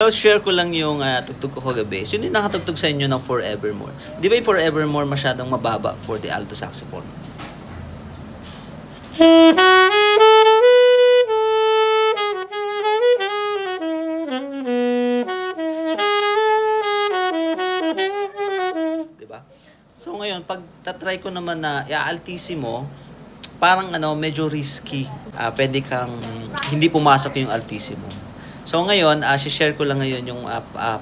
So, share ko lang yung tugtog ko kagabi. So, yun yung nakatugtog sa inyo ng Forevermore. Di ba yung Forevermore masyadong mababa for the alto saxophone? Diba? So, ngayon, pag tatry ko naman na i-altissimo, parang medyo risky. Pwede kang hindi pumasok yung altissimo. So ngayon, share ko lang ngayon yung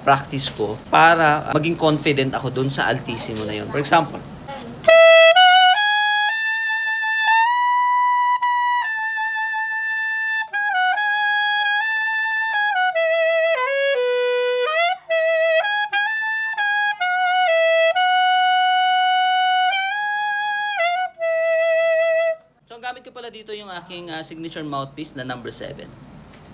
practice ko para maging confident ako dun sa altissimo na yun. For example, so ang gamit ko pala dito yung aking signature mouthpiece na number 7.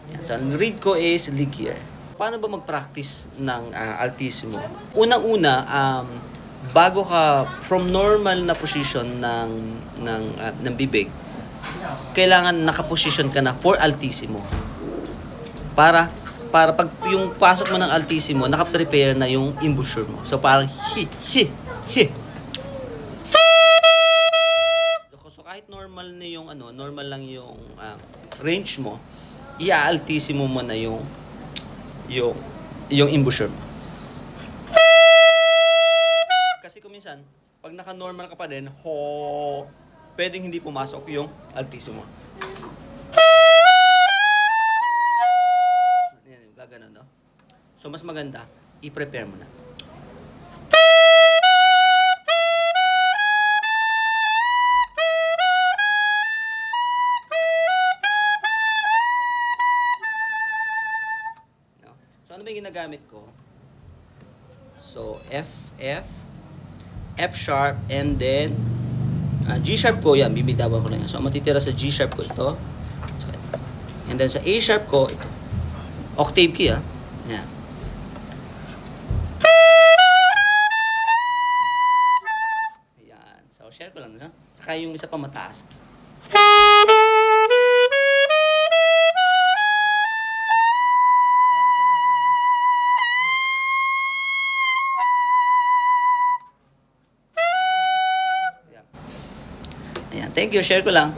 Yan. So, ang read ko is Ligier. Paano ba mag-practice ng altissimo? Unang-una, bago ka from normal na position ng bibig, kailangan nakaposition ka na for altissimo. Para pag yung pasok mo ng altissimo, naka-prepare na yung embouchure mo. So, parang hi. So, kahit normal na yung normal lang yung range mo, i-altissimo mo na yung embouchure mo. Kasi kung minsan, pag naka-normal ka pa din, pwedeng hindi pumasok yung altissimo. Yan, gaganon, no? So, mas maganda, i-prepare mo na. So, ano ba yung ginagamit ko? So, F sharp, and then G sharp ko, yan, bibitawan ko lang yan. So, matitira sa G sharp ko ito. And then sa A sharp ko, ito. Octave key, yan. Ayan. So, share ko lang. Saka yung isa pa mataas. Ayan, thank you. Share ko lang.